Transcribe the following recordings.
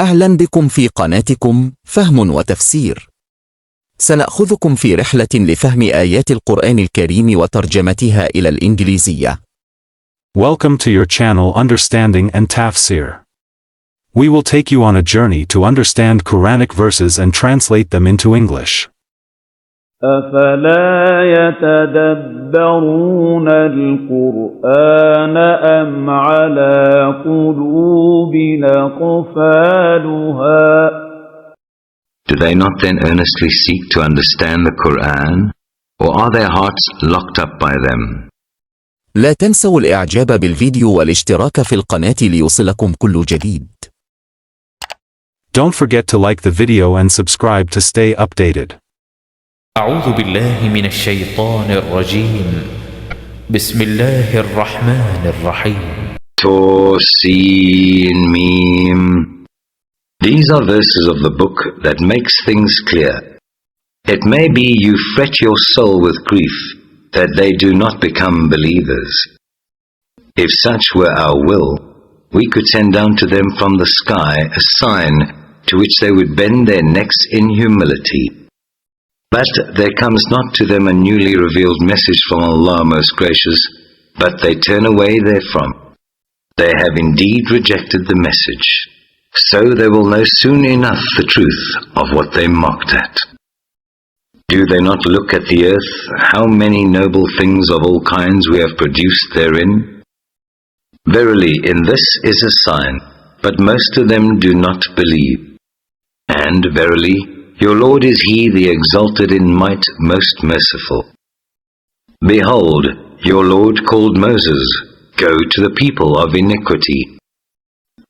أهلا بكم في قناتكم فهم وتفسير. سنأخذكم في رحلة لفهم آيات القرآن الكريم وترجمتها إلى الإنجليزية. Welcome to your channel Understanding and Tafsir. We will take you on a journey to understand Quranic verses and translate them into English. أَفَلَا يَتَدَبَّرُونَ الْقُرْآنَ أَمْ عَلَى قُلُوبٍ أَقْفَالُهَا Do they not then earnestly seek to understand the Quran, or are their hearts locked up by them? لا تنسوا الإعجاب بالفيديو والاشتراك في القناة ليوصلكم كل جديد. Don't forget to like the video and subscribe to stay updated. أعوذ بالله من الشيطان الرجيم. بسم الله الرحمن الرحيم. Tafsir Mim. These are verses of the book that makes things clear. It may be you fret your soul with grief that they do not become believers. If such were our will, we could send down to them from the sky a sign to which they would bend their necks in humility. But there comes not to them a newly revealed message from Allah most gracious, but they turn away therefrom. They have indeed rejected the message. So they will know soon enough the truth of what they mocked at. Do they not look at the earth, how many noble things of all kinds we have produced therein? Verily, in this is a sign, but most of them do not believe. And verily, your Lord is He the exalted in might, most merciful. Behold, your Lord called Moses, Go to the people of iniquity.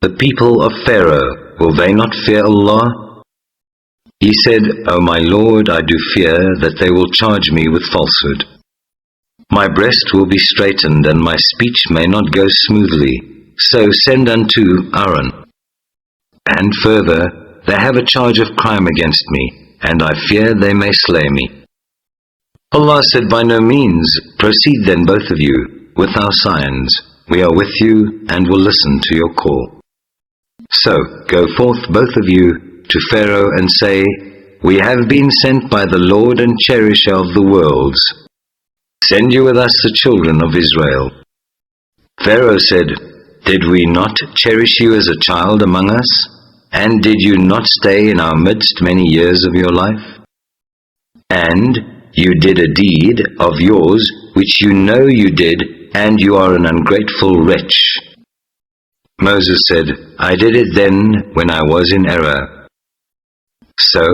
The people of Pharaoh, will they not fear Allah? He said, O my Lord, I do fear that they will charge me with falsehood. My breast will be straitened, and my speech may not go smoothly. So send unto Aaron. And further, they have a charge of crime against me, and I fear they may slay me. Allah said, By no means, proceed then both of you, with our signs. We are with you, and will listen to your call. So, go forth both of you to Pharaoh and say, We have been sent by the Lord and Cherisher of the worlds. Send you with us the children of Israel. Pharaoh said, Did we not cherish you as a child among us? And did you not stay in our midst many years of your life? And you did a deed of yours which you know you did, and you are an ungrateful wretch. Moses said, I did it then when I was in error. So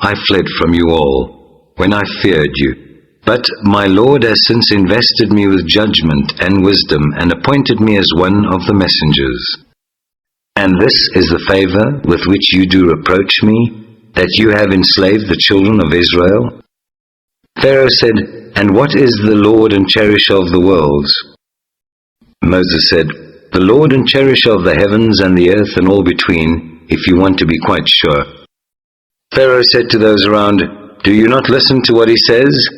I fled from you all, when I feared you. But my Lord has since invested me with judgment and wisdom, and appointed me as one of the messengers. And this is the favor with which you do reproach me, that you have enslaved the children of Israel? Pharaoh said, And what is the Lord and Cherisher of the worlds? Moses said, The Lord and Cherisher of the heavens and the earth and all between, if you want to be quite sure. Pharaoh said to those around, Do you not listen to what he says?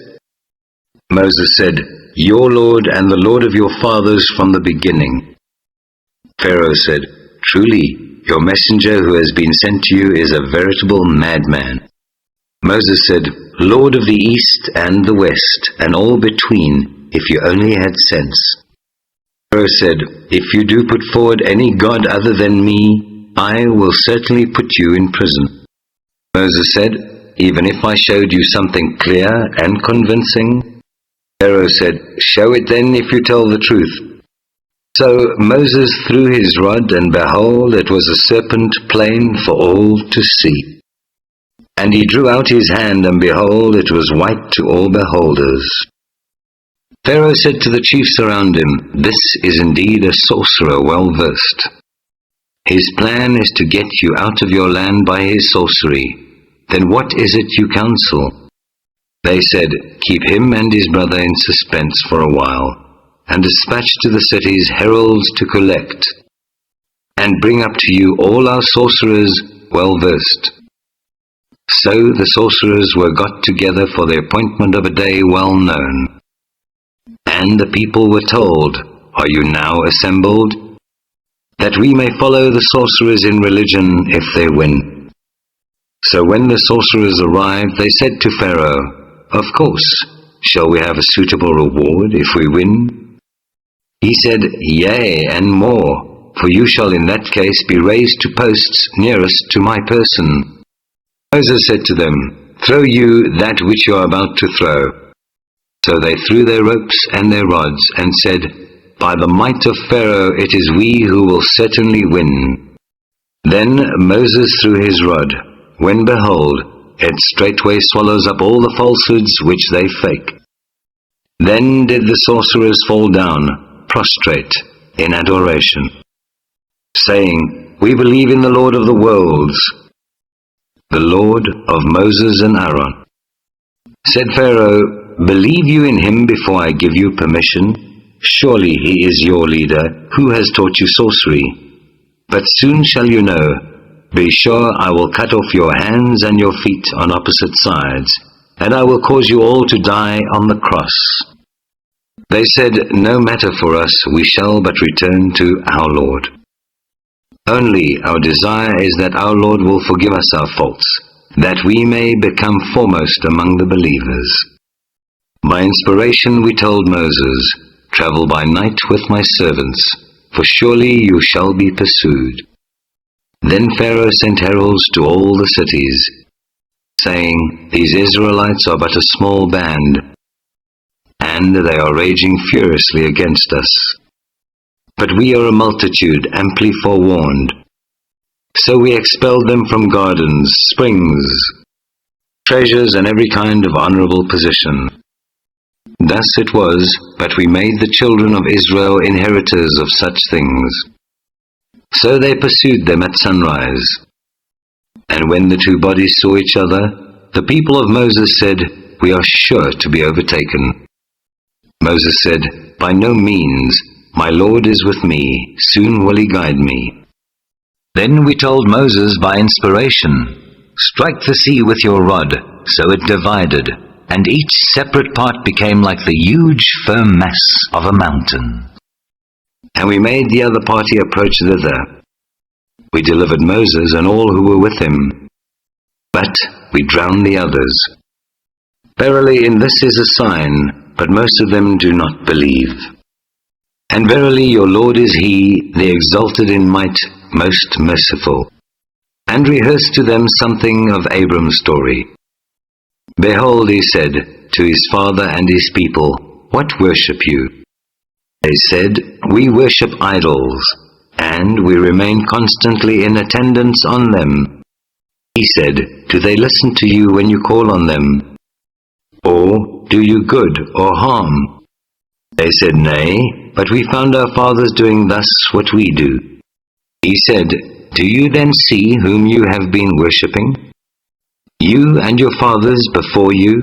Moses said, Your Lord and the Lord of your fathers from the beginning. Pharaoh said, Truly, your messenger who has been sent to you is a veritable madman. Moses said, Lord of the east and the west, and all between, if you only had sense. Pharaoh said, If you do put forward any god other than me, I will certainly put you in prison. Moses said, Even if I showed you something clear and convincing? Pharaoh said, Show it then if you tell the truth. So Moses threw his rod, and behold, it was a serpent plain for all to see. And he drew out his hand, and behold, it was white to all beholders. Pharaoh said to the chiefs around him, This is indeed a sorcerer well versed. His plan is to get you out of your land by his sorcery. Then what is it you counsel? They said, Keep him and his brother in suspense for a while, and dispatch to the cities heralds to collect, and bring up to you all our sorcerers well versed. So the sorcerers were got together for the appointment of a day well known. And the people were told, Are you now assembled? that we may follow the sorcerers in religion if they win." So when the sorcerers arrived, they said to Pharaoh, "Of course, shall we have a suitable reward if we win?" He said, "Yea, and more, for you shall in that case be raised to posts nearest to my person." Moses said to them, "Throw you that which you are about to throw." So they threw their ropes and their rods, and said, "By the might of Pharaoh it is we who will certainly win." Then Moses threw his rod, when behold, it straightway swallows up all the falsehoods which they fake. Then did the sorcerers fall down, prostrate, in adoration, saying, "We believe in the Lord of the worlds, the Lord of Moses and Aaron." Said Pharaoh, "Believe you in him before I give you permission? Surely he is your leader, who has taught you sorcery. But soon shall you know. Be sure I will cut off your hands and your feet on opposite sides, and I will cause you all to die on the cross." They said, "No matter for us, we shall but return to our Lord. Only our desire is that our Lord will forgive us our faults, that we may become foremost among the believers." By inspiration we told Moses, "Travel by night with my servants, for surely you shall be pursued." Then Pharaoh sent heralds to all the cities, saying, "These Israelites are but a small band, and they are raging furiously against us. But we are a multitude amply forewarned." So we expelled them from gardens, springs, treasures, and every kind of honorable position. Thus it was, but we made the children of Israel inheritors of such things. So they pursued them at sunrise. And when the two bodies saw each other, the people of Moses said, "We are sure to be overtaken." Moses said, "By no means, my Lord is with me, soon will he guide me." Then we told Moses by inspiration, "Strike the sea with your rod." So it divided, and each separate part became like the huge firm mass of a mountain. And we made the other party approach thither. We delivered Moses and all who were with him, but we drowned the others. Verily, in this is a sign, but most of them do not believe. And verily your Lord is He, the exalted in might, most merciful. And rehearsed to them something of Abram's story. Behold, he said to his father and his people, "What worship you?" They said, "We worship idols, and we remain constantly in attendance on them." He said, "Do they listen to you when you call on them? Or do you good or harm?" They said, "Nay, but we found our fathers doing thus what we do." He said, "Do you then see whom you have been worshipping? You and your fathers before you?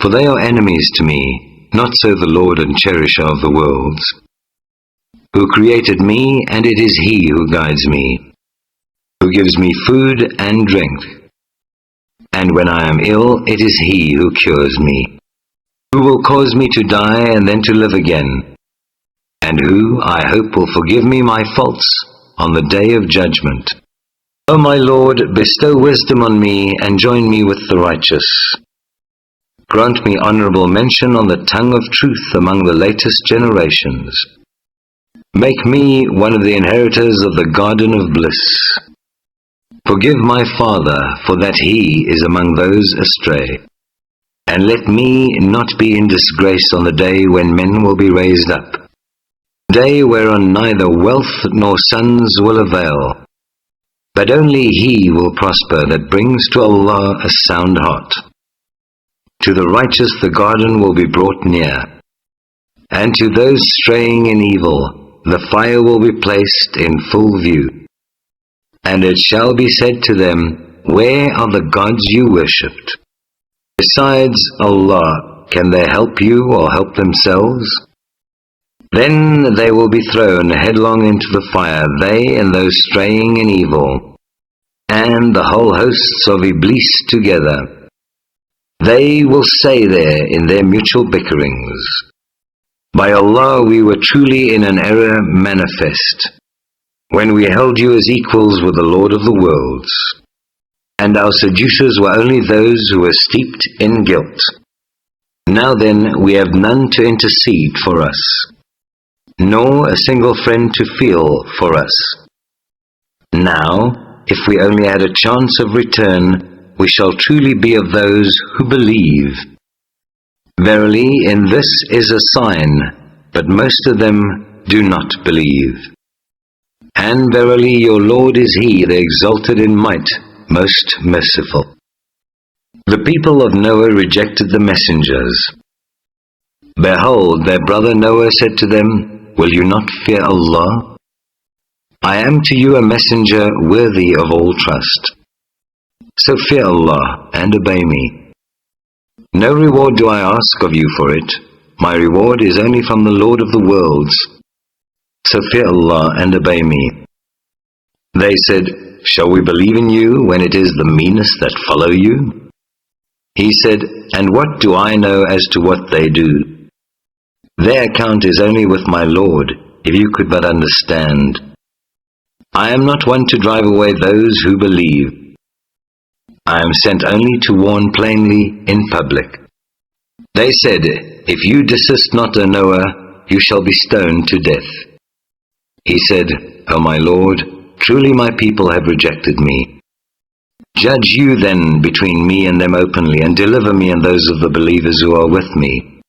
For they are enemies to me, not so the Lord and cherisher of the worlds, who created me, and it is He who guides me, who gives me food and drink. And when I am ill, it is He who cures me, who will cause me to die and then to live again, and who, I hope, will forgive me my faults on the day of judgment. O my Lord, bestow wisdom on me and join me with the righteous. Grant me honorable mention on the tongue of truth among the latest generations. Make me one of the inheritors of the garden of bliss. Forgive my father, for that he is among those astray. And let me not be in disgrace on the day when men will be raised up, day whereon neither wealth nor sons will avail, but only he will prosper that brings to Allah a sound heart. To the righteous the garden will be brought near, and to those straying in evil the fire will be placed in full view. And it shall be said to them, Where are the gods you worshipped? Besides Allah, can they help you or help themselves? Then they will be thrown headlong into the fire, they and those straying in evil, and the whole hosts of Iblis together. They will say there in their mutual bickerings, By Allah, we were truly in an error manifest. when we held you as equals with the Lord of the worlds, and our seducers were only those who were steeped in guilt. Now then, we have none to intercede for us, nor a single friend to feel for us. Now, if we only had a chance of return, we shall truly be of those who believe. Verily, in this is a sign, but most of them do not believe. And verily, your Lord is He, the exalted in might, most merciful. The people of Noah rejected the messengers. Behold, their brother Noah said to them, Will you not fear Allah? I am to you a messenger worthy of all trust. So fear Allah and obey me. No reward do I ask of you for it. My reward is only from the Lord of the worlds. So fear Allah and obey me. They said, Shall we believe in you when it is the meanest that follow you? He said, And what do I know as to what they do? Their account is only with my Lord, if you could but understand. I am not one to drive away those who believe. I am sent only to warn plainly in public. They said, If you desist not, O Noah, you shall be stoned to death. He said, O my Lord, truly my people have rejected me. Judge you then between me and them openly, and deliver me and those of the believers who are with me.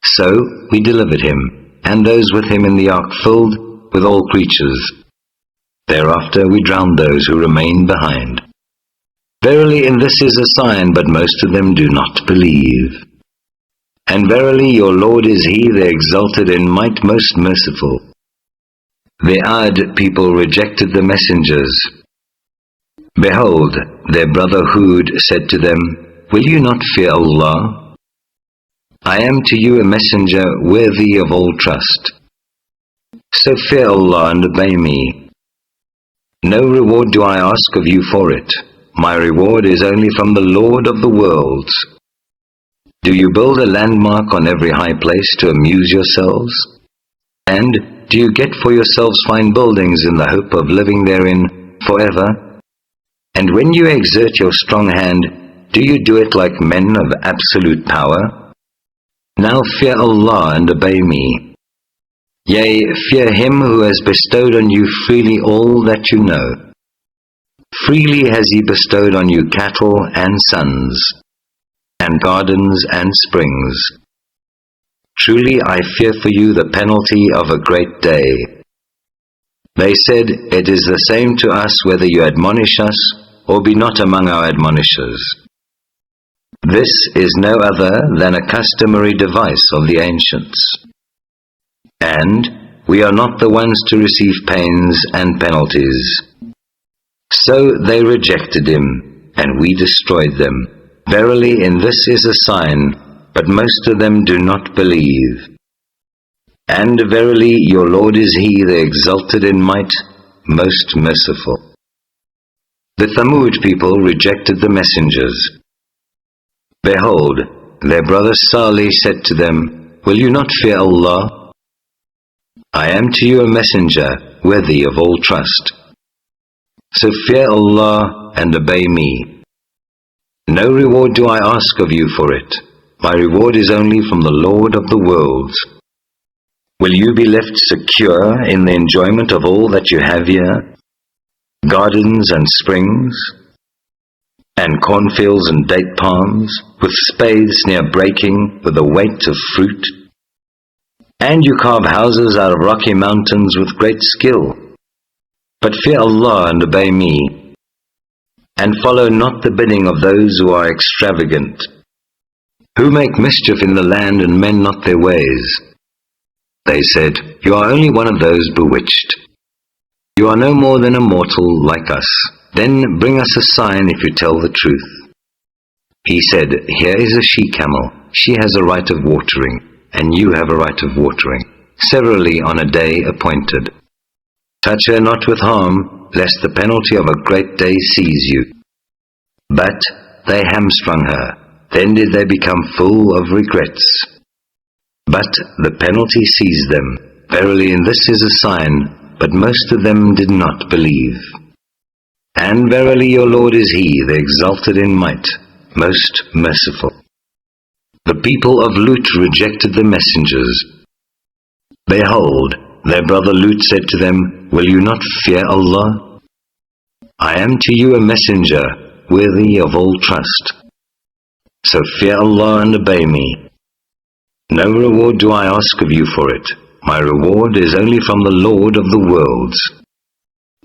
So we delivered him, and those with him in the ark filled with all creatures. Thereafter we drowned those who remained behind. Verily in this is a sign, but most of them do not believe. And verily your Lord is He, the exalted in might, most merciful. The Ad people rejected the messengers. Behold, their brother Hud said to them, Will you not fear Allah? I am to you a messenger worthy of all trust. So fear Allah and obey me. No reward do I ask of you for it. My reward is only from the Lord of the worlds. Do you build a landmark on every high place to amuse yourselves? And do you get for yourselves fine buildings in the hope of living therein forever? And when you exert your strong hand, do you do it like men of absolute power? Now fear Allah and obey me. Yea, fear Him who has bestowed on you freely all that you know. Freely has He bestowed on you cattle and sons, and gardens and springs. Truly I fear for you the penalty of a great day. They said, It is the same to us whether you admonish us, or be not among our admonishers. This is no other than a customary device of the ancients. And we are not the ones to receive pains and penalties. So they rejected him, and we destroyed them. Verily in this is a sign, but most of them do not believe. And verily your Lord is He, the exalted in might, most merciful. The Thamud people rejected the messengers. Behold, their brother Salih said to them, Will you not fear Allah? I am to you a messenger, worthy of all trust. So fear Allah and obey me. No reward do I ask of you for it. My reward is only from the Lord of the worlds. Will you be left secure in the enjoyment of all that you have here? Gardens and springs, and cornfields and date palms, with spathes near breaking, with the weight of fruit. And you carve houses out of rocky mountains with great skill. But fear Allah and obey me, and follow not the bidding of those who are extravagant, who make mischief in the land and mend not their ways. They said, You are only one of those bewitched. You are no more than a mortal like us. Then bring us a sign if you tell the truth. He said, Here is a she-camel. She has a right of watering, and you have a right of watering, severally on a day appointed. Touch her not with harm, lest the penalty of a great day seize you. But they hamstrung her. Then did they become full of regrets. But the penalty seized them. Verily in this is a sign, but most of them did not believe. And verily your Lord is He, the exalted in might, most merciful. The people of Lut rejected the messengers. Behold, their brother Lut said to them, Will you not fear Allah? I am to you a messenger, worthy of all trust. So fear Allah and obey me. No reward do I ask of you for it. My reward is only from the Lord of the worlds.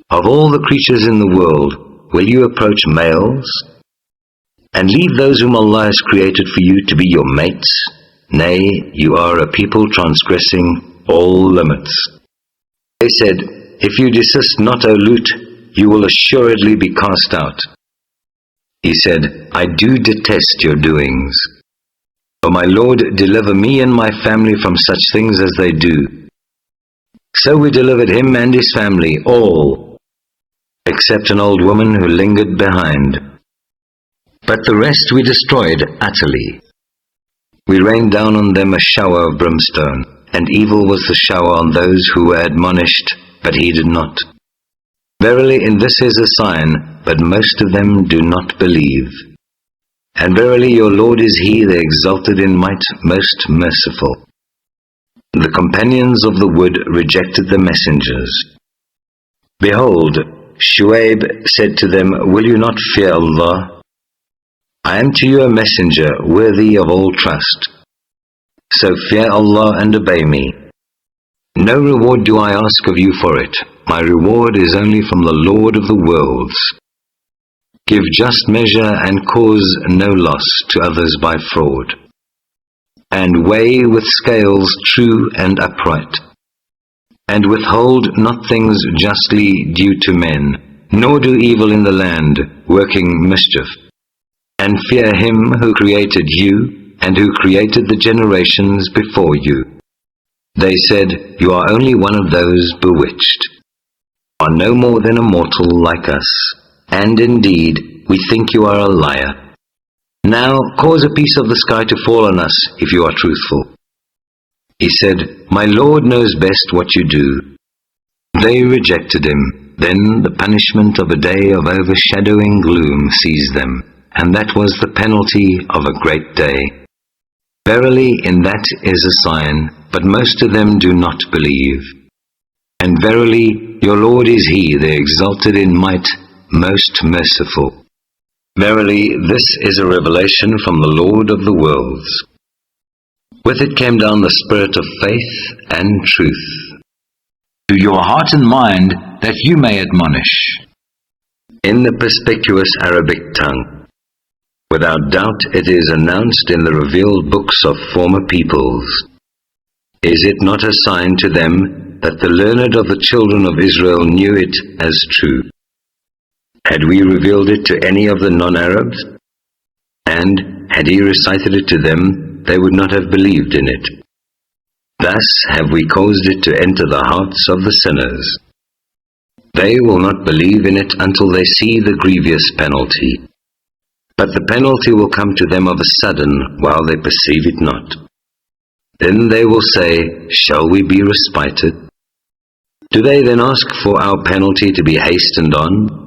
Of all the creatures in the world, will you approach males? And leave those whom Allah has created for you to be your mates? Nay, you are a people transgressing all limits. They said, If you desist not, O Lut, you will assuredly be cast out. He said, I do detest your doings. O my Lord, deliver me and my family from such things as they do. So we delivered him and his family, all, except an old woman who lingered behind. But the rest we destroyed utterly. We rained down on them a shower of brimstone, and evil was the shower on those who were admonished, but heeded not. Verily in this is a sign, but most of them do not believe. And verily your Lord is He, the exalted in might, most merciful. The companions of the wood rejected the messengers. Behold, Shu'aib said to them, Will you not fear Allah? I am to you a messenger, worthy of all trust. So fear Allah and obey me. No reward do I ask of you for it. My reward is only from the Lord of the worlds. Give just measure and cause no loss to others by fraud. And weigh with scales true and upright. And withhold not things justly due to men, nor do evil in the land, working mischief. And fear Him who created you, and who created the generations before you. They said, You are only one of those bewitched. Are no more than a mortal like us. And indeed, we think you are a liar. Now cause a piece of the sky to fall on us, if you are truthful. He said, My Lord knows best what you do. They rejected him. Then the punishment of a day of overshadowing gloom seized them, and that was the penalty of a great day. Verily in that is a sign, but most of them do not believe. And verily your Lord is He, the exalted in might, most merciful. Verily this is a revelation from the Lord of the worlds. With it came down the spirit of faith and truth, to your heart and mind, that you may admonish. In the perspicuous Arabic tongue, without doubt it is announced in the revealed books of former peoples. Is it not a sign to them that the learned of the children of Israel knew it as true? Had we revealed it to any of the non-Arabs? And had he recited it to them, they would not have believed in it. Thus have we caused it to enter the hearts of the sinners. They will not believe in it until they see the grievous penalty. But the penalty will come to them of a sudden, while they perceive it not. Then they will say, Shall we be respited? Do they then ask for our penalty to be hastened on?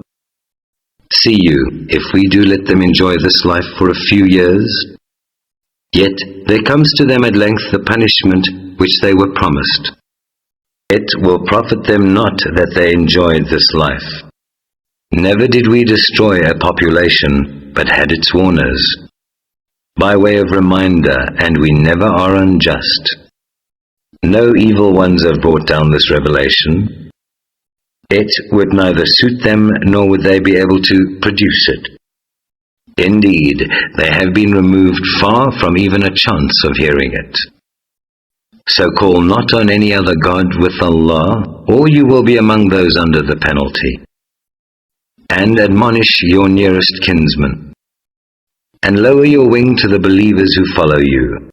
See you, if we do let them enjoy this life for a few years. Yet there comes to them at length the punishment which they were promised. It will profit them not that they enjoyed this life. Never did we destroy a population, but had its warners, by way of reminder, and we never are unjust. No evil ones have brought down this revelation. It would neither suit them, nor would they be able to produce it. Indeed, they have been removed far from even a chance of hearing it. So call not on any other God with Allah, or you will be among those under the penalty. And admonish your nearest kinsman. And lower your wing to the believers who follow you.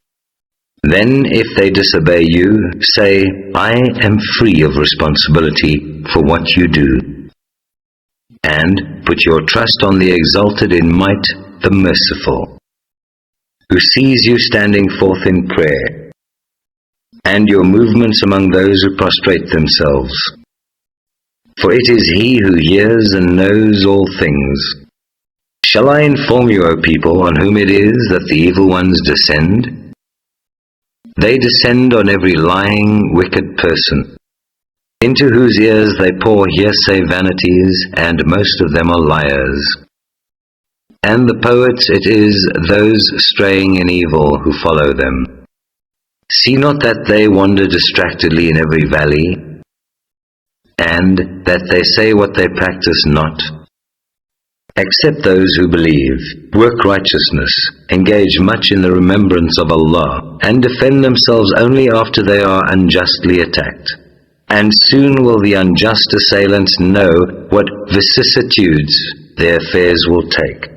Then, if they disobey you, say, I am free of responsibility for what you do. And put your trust on the exalted in might, the merciful, who sees you standing forth in prayer, and your movements among those who prostrate themselves. for it is He who hears and knows all things. Shall I inform you, O people, on whom it is that the evil ones descend? They descend on every lying, wicked person, into whose ears they pour hearsay vanities, and most of them are liars. And the poets it is those straying in evil who follow them. See not that they wander distractedly in every valley, and that they say what they practice not. Except those who believe, work righteousness, engage much in the remembrance of Allah, and defend themselves only after they are unjustly attacked. And soon will the unjust assailants know what vicissitudes their affairs will take.